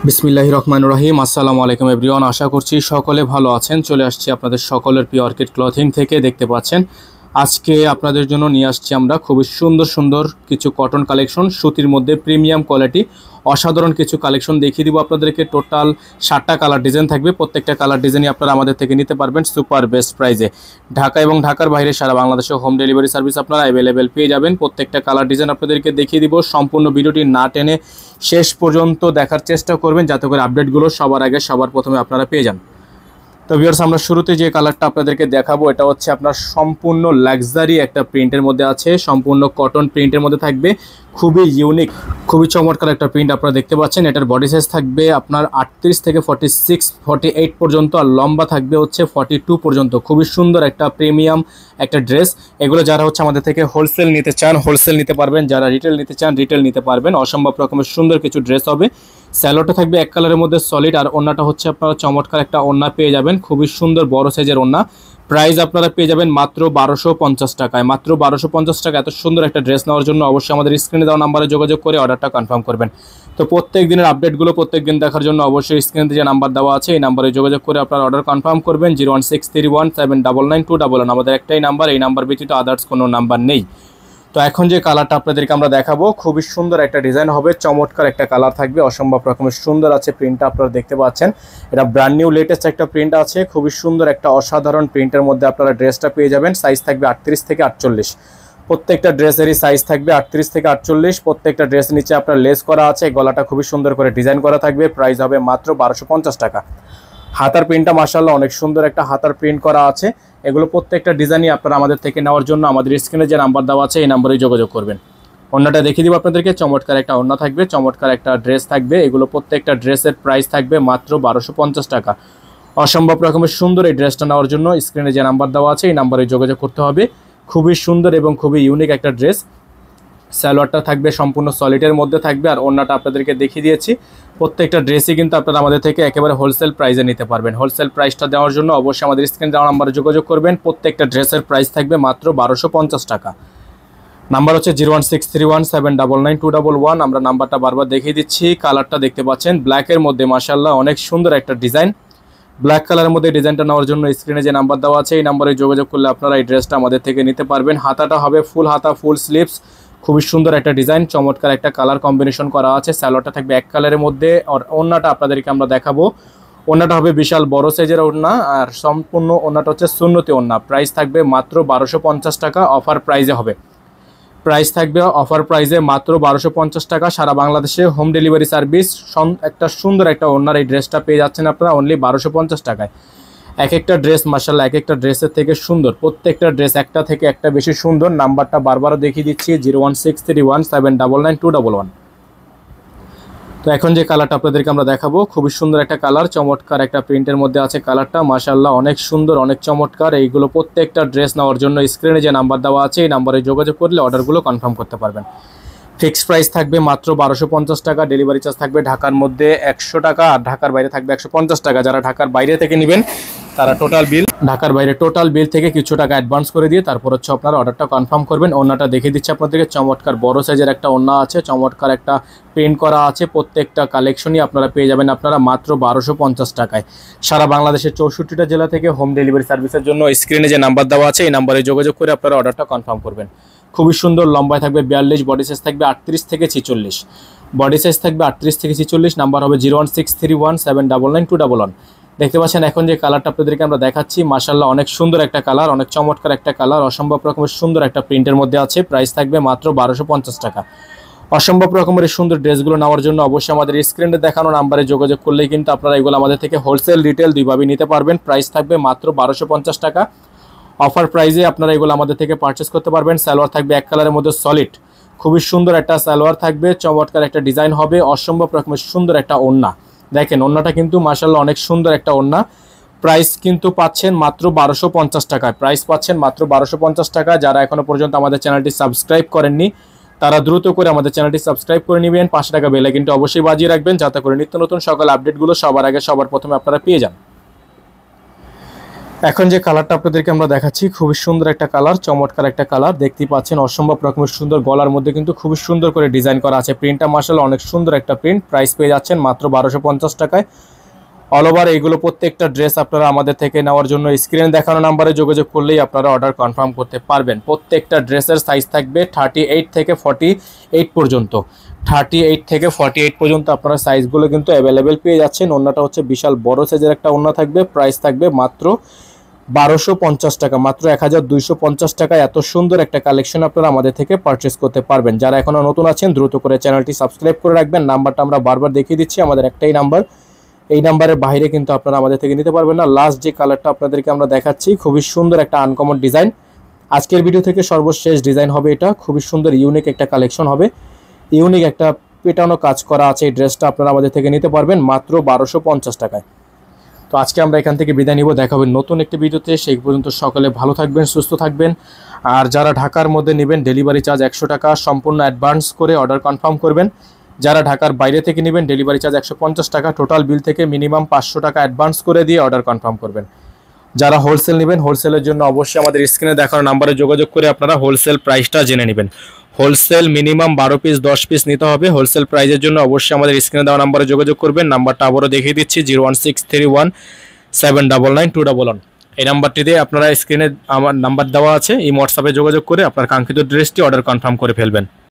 বিসমিল্লাহির রহমানির রহিম। আসসালামু আলাইকুম এভরিওয়ান, আশা করছি সকলে ভালো আছেন। চলে আসছি আপনাদের সকলের প্রিয় অর্কিড ক্লথিং থেকে। দেখতে পাচ্ছেন আজকে আপনাদের জন্য নিয়ে আসছি আমরা খুবই সুন্দর সুন্দর কিছু কটন কালেকশন, সুতির মধ্যে প্রিমিয়াম কোয়ালিটি, অসাধারণ কিছু কালেকশন দেখিয়ে দিব আপনাদেরকে। টোটাল 7টা কালার ডিজাইন থাকবে, প্রত্যেকটা কালার ডিজাইনই আপনারা আমাদের থেকে নিতে পারবেন সুপার বেস্ট প্রাইজে। ঢাকা এবং ঢাকার বাইরে সারা বাংলাদেশে হোম ডেলিভারি সার্ভিস আপনারা অ্যাভেলেবেল পেয়ে যাবেন। প্রত্যেকটা কালার ডিজাইন আপনাদেরকে দেখিয়ে দিব। সম্পূর্ণ ভিডিওটি না টেনে শেষ পর্যন্ত দেখার চেষ্টা করবেন, যাতে করে আপডেটগুলো সবার আগে সবার প্রথমে আপনারা পেয়ে যান। তো ভিউয়ার্স, আমরা শুরুতে যে কালারটা আপনাদেরকে দেখাবো এটা হচ্ছে আপনার সম্পূর্ণ লাক্সারি একটা প্রিন্টের মধ্যে আছে, সম্পূর্ণ কটন প্রিন্টের মধ্যে থাকবে, খুবই ইউনিক, খুবই চমৎকার একটা প্রিন্ট আপনারা দেখতে পাচ্ছেন। এটার বডি সাইজ থাকবে আপনার 38 থেকে 46 48 পর্যন্ত, আর লম্বা থাকবে হচ্ছে 42 পর্যন্ত। খুবই সুন্দর একটা প্রিমিয়াম একটা ড্রেস। এগুলো যারা হচ্ছে আমাদের থেকে হোলসেল নিতে চান হোলসেল নিতে পারবেন, যারা রিটেল নিতে চান রিটেল নিতে পারবেন। অসম্ভব রকমের সুন্দর কিছু ড্রেস হবে। স্যালোটা থাকবে এক কালারের মধ্যে সলিড, আর ওন্নাটা হচ্ছে আপনারা চমৎকার একটা ওন্না পেয়ে যাবেন, খুবই সুন্দর বড় সাইজের ওন্না। প্রাইস আপনারা পেয়ে যাবেন মাত্র 1250 টাকায়, মাত্র 1250 টাকা। এত সুন্দর একটা ড্রেস নেওয়ার জন্য অবশ্যই আমাদের স্ক্রিনে দেওয়া নাম্বারে যোগাযোগ করে অর্ডারটা কনফার্ম করবেন। তো প্রত্যেক দিনের আপডেটগুলো প্রত্যেক দিন দেখার জন্য অবশ্যই স্ক্রিনে যে নাম্বার দেওয়া আছে এই নাম্বারে যোগাযোগ করে আপনারা অর্ডার কনফার্ম করবেন। 01631799921 আমাদের একটাই নাম্বার, এই নাম্বার ব্যতীত আদার্স কোনো নাম্বার নেই। তো এখন যে কালারটা আপনাদেরকে আমরা দেখাবো খুবই সুন্দর একটা ডিজাইন হবে, চমৎকার একটা কালার থাকবে, অসম্ভব রকমের সুন্দর আছে প্রিন্টটা আপনারা দেখতে পাচ্ছেন। এটা ব্র্যান্ড নিউ লেটেস্ট একটা প্রিন্ট আছে, খুবই সুন্দর একটা অসাধারণ প্রিন্টের মধ্যে আপনারা ড্রেসটা পেয়ে যাবেন। সাইজ থাকবে 38 থেকে 48, প্রত্যেকটা ড্রেসেরই সাইজ থাকবে 38 থেকে 48। প্রত্যেকটা ড্রেস নিচে আপনার লেস করা আছে, গলাটা খুবই সুন্দর করে ডিজাইন করা থাকবে। প্রাইস হবে মাত্র 1250 টাকা। হাতার প্রিন্টটা মাশাআল্লাহ অনেক সুন্দর একটা হাতার প্রিন্ট করা আছে। এগুলো প্রত্যেকটা ডিজাইনই আপনারা আমাদের থেকে নেওয়ার জন্য আমাদের স্ক্রিনে যে নাম্বার দেওয়া আছে এই নাম্বারেই যোগাযোগ করবেন। ওন্নাটা দেখিয়ে দিব আপনাদেরকে, চমৎকার একটা ওন্না থাকবে, চমৎকার একটা ড্রেস থাকবে। এগুলো প্রত্যেকটা ড্রেসের প্রাইস থাকবে মাত্র 1250 টাকা। অসম্ভব রকমের সুন্দর এই ড্রেসটা নেওয়ার জন্য স্ক্রিনে যে নাম্বার দেওয়া আছে এই নাম্বারে যোগাযোগ করতে হবে। খুবই সুন্দর এবং খুবই ইউনিক একটা ড্রেস। সালোয়ারটা থাকবে সম্পূর্ণ সলিডের মধ্যে থাকবে, আর ওন্নাটা আপনাদেরকে দেখিয়ে দিয়েছি। প্রত্যেকটা ড্রেসই কিন্তু আপনারা আমাদের থেকে একেবারে হোলসেল প্রাইসে নিতে পারবেন। হোলসেল প্রাইসটা দেওয়ার জন্য অবশ্যই আমাদের স্ক্রিনে দেওয়া নাম্বারে যোগাযোগ করবেন। প্রত্যেকটা ড্রেসের প্রাইস থাকবে মাত্র 1250 টাকা। নাম্বার হচ্ছে 01631799921। আমরা নাম্বারটা বারবার দেখিয়ে দিচ্ছি। কালারটা দেখতে পাচ্ছেন ব্ল্যাকের মধ্যে, মাশাআল্লাহ অনেক সুন্দর একটা ডিজাইন। ব্ল্যাক কালারের মধ্যে ডিজাইনটা নেওয়ার জন্য স্ক্রিনে যে নাম্বার দেওয়া আছে এই নাম্বারে যোগাযোগ করলে আপনারা এই ড্রেসটা আমাদের থেকে নিতে পারবেন। হাতাটা হবে ফুল হাতা, ফুল স্লিভস, খুবই সুন্দর একটা ডিজাইন, চমৎকার একটা কালার কম্বিনেশন করা আছে। স্যালোয়ারটা থাকবে এক কালারের মধ্যে, আর ওন্নাটা আপনাদেরকে আমরা দেখাবো। ওন্নাটা হবে বিশাল বড় সাইজের ওন্না, আর সম্পূর্ণ ওন্নাটা হচ্ছে সুন্নতি ওন্না। প্রাইস থাকবে মাত্র 1250 টাকা, অফার প্রাইজে হবে। প্রাইস থাকবে অফার প্রাইজে মাত্র 1250 টাকা। সারা বাংলাদেশে হোম ডেলিভারি সার্ভিস। একটা সুন্দর একটা ওন্নার এই ড্রেসটা পেয়ে যাচ্ছেন আপনারা অনলি 1250 টাকায়। এক একটা ড্রেস মাশাআল্লাহ এক একটা ড্রেসের থেকে সুন্দর, প্রত্যেকটা ড্রেস একটা থেকে একটা বেশি সুন্দর। নাম্বারটা বারবারও দেখিয়ে দিচ্ছি, 01631799921। তো এখন যে কালারটা আপনাদেরকে আমরা দেখাবো খুবই সুন্দর একটা কালার, চমৎকার একটা প্রিন্টের মধ্যে আছে কালারটা, মাশাআল্লাহ অনেক সুন্দর অনেক চমৎকার। এইগুলো প্রত্যেকটা ড্রেস নেওয়ার জন্য স্ক্রিনে যে নাম্বার দেওয়া আছে এই নাম্বারে যোগাযোগ করলে অর্ডারগুলো কনফার্ম করতে পারবেন। ফিক্সড প্রাইস থাকবে মাত্র 1250 টাকা। ডেলিভারি চার্জ থাকবে ঢাকার মধ্যে 100 টাকা, আর ঢাকার বাইরে থাকবে 150 টাকা। যারা ঢাকার বাইরে থেকে নেবেন তারা টোটাল বিল, ঢাকার বাইরে টোটাল বিল থেকে কিছু টাকা অ্যাডভান্স করে দিয়ে তারপর হচ্ছে আপনারা অর্ডারটা কনফার্ম করবেন। ওন্নাটা দেখিয়ে দিচ্ছে আপনাদেরকে, চমৎকার বড় সাইজের একটা ওন্না আছে, চমৎকার একটা প্রিন্ট করা আছে। প্রত্যেকটা কালেকশনই আপনারা পেয়ে যাবেন আপনারা মাত্র 1250 টাকায়। সারা বাংলাদেশের 64টা জেলা থেকে হোম ডেলিভারি সার্ভিসের জন্য স্ক্রিনে যে নাম্বার দেওয়া আছে এই নাম্বারে যোগাযোগ করে আপনারা অর্ডারটা কনফার্ম করবেন। খুবই সুন্দর, লম্বায় থাকবে 42, বডি সাইজ থাকবে 38 থেকে 46, বডি সাইজ থাকবে 38 থেকে 46। নাম্বার হবে 01631799921। দেখতে পাচ্ছেন এখন যে কালারটা আপনাদেরকে আমরা দেখাচ্ছি, মাশাআল্লাহ অনেক সুন্দর একটা কালার, অনেক চমৎকার একটা কালার, অসম্ভব রকমের সুন্দর একটা প্রিন্টের মধ্যে আছে। প্রাইস থাকবে মাত্র 1250 টাকা। অসম্ভব রকমের সুন্দর ড্রেসগুলো নেওয়ার জন্য অবশ্যই আমাদের স্ক্রিনে দেখানো নাম্বারে যোগাযোগ করলেই কিন্তু আপনারা এগুলো আমাদের থেকে হোলসেল রিটেল দুইভাবে নিতে পারবেন। প্রাইস থাকবে মাত্র 1250 টাকা। অফার প্রাইজে আপনারা এগুলো আমাদের থেকে পারচেস করতে পারবেন। সালোয়ার থাকবে এক কালারের মধ্যে সলিড, খুবই সুন্দর একটা সালোয়ার থাকবে, চমৎকার একটা ডিজাইন হবে, অসম্ভব রকমের সুন্দর একটা ওন্না। দেখেন ওন্নাটা কিন্তু মাশাআল্লাহ অনেক সুন্দর একটা ওন্না। প্রাইস কিন্তু পাচ্ছেন মাত্র 1250 টাকায়, প্রাইস পাচ্ছেন মাত্র 1250 টাকা। যারা এখনো পর্যন্ত আমাদের চ্যানেলটি সাবস্ক্রাইব করেননি তারা দ্রুত করে আমাদের চ্যানেলটি সাবস্ক্রাইব করে নেবেন, 5 টাকা বেল আইকনটি অবশ্যই বাজিয়ে রাখবেন, যাতে করে নিত্য নতুন সকল আপডেটগুলো সবার আগে সবার প্রথমে আপনারা পেয়ে যান। এখন যে কালারটা আপনাদেরকে আমরা দেখাচ্ছি খুবই সুন্দর একটা কালার, চমৎকার একটা কালার, দেখতেই পাচ্ছেন অসম্ভব রকমের সুন্দর, গলার মধ্যে কিন্তু খুবই সুন্দর করে ডিজাইন করা আছে। প্রিন্টটা মাশাআল্লাহ অনেক সুন্দর একটা প্রিন্ট। প্রাইস পেয়ে যাচ্ছেন মাত্র 1250 টাকায়। অল ওভার এইগুলো প্রত্যেকটা ড্রেস আপনারা আমাদের থেকে নেওয়ার জন্য স্ক্রিনে দেখানো নাম্বারে যোগাযোগ করলেই আপনারা অর্ডার কনফার্ম করতে পারবেন। প্রত্যেকটা ড্রেসের সাইজ থাকবে 38 থেকে 48 পর্যন্ত। 38 থেকে 48 পর্যন্ত আপনারা সাইজগুলো কিন্তু অ্যাভেলেবেল পেয়ে যাচ্ছেন। ওন্নাটা হচ্ছে বিশাল বড় সাইজের একটা ওন্না থাকবে। প্রাইস থাকবে মাত্র 1250 টাকা, মাত্র 1250 টাকায় এত সুন্দর একটা কালেকশন আপনারা আমাদের থেকে পারচেস করতে পারবেন। যারা এখনো নতুন আছেন দ্রুত করে চ্যানেলটি সাবস্ক্রাইব করে রাখবেন। নাম্বারটা আমরা বারবার দেখিয়ে দিচ্ছি, আমাদের একটাই নাম্বার, এই নাম্বারের বাইরে কিন্তু আপনারা আমাদের থেকে নিতে পারবেন না। লাস্ট যে কালারটা আপনাদেরকে আমরা দেখাচ্ছি খুবই সুন্দর একটা আনকমন ডিজাইন, আজকের ভিডিও থেকে সর্বশেষ ডিজাইন হবে এটা। খুবই সুন্দর ইউনিক একটা কালেকশন হবে, ইউনিক একটা পেটানো কাজ করা আছে। এই ড্রেসটা আপনারা আমাদের থেকে নিতে পারবেন মাত্র 1250 টাকায়। তো আজকে আমরা এখান থেকে বিদায় নিব, দেখা হবে নতুন একটি ভিডিওতে। সেই পর্যন্ত সকলে ভালো থাকবেন, সুস্থ থাকবেন। আর যারা ঢাকার মধ্যে নেবেন ডেলিভারি চার্জ 100 টাকা, সম্পূর্ণ অ্যাডভান্স করে অর্ডার কনফার্ম করবেন। যারা ঢাকার বাইরে থেকে নেবেন ডেলিভারি চার্জ 150 টাকা, টোটাল বিল থেকে মিনিমাম 500 টাকা অ্যাডভান্স করে দিয়ে অর্ডার কনফার্ম করবেন। যারা হোলসেল নেবেন হোলসেলের জন্য অবশ্যই আমাদের স্ক্রিনে দেখানো নাম্বারে যোগাযোগ করে আপনারা হোলসেল প্রাইসটা জেনে নেবেন। হোলসেল মিনিমাম 12 পিস 10 পিস নিতে হবে। হোলসেল প্রাইসের জন্য অবশ্যই আমাদের স্ক্রিনে দেওয়া নাম্বারে যোগাযোগ করবেন। নাম্বারটা আবারও দেখিয়ে দিচ্ছি 01631799211। এই নাম্বারটিতে আপনারা স্ক্রিনে আমার নাম্বার দেওয়া আছে, এই হোয়াটসঅ্যাপে যোগাযোগ করে আপনার কাঙ্ক্ষিত ড্রেসটি অর্ডার কনফার্ম করে ফেলবেন।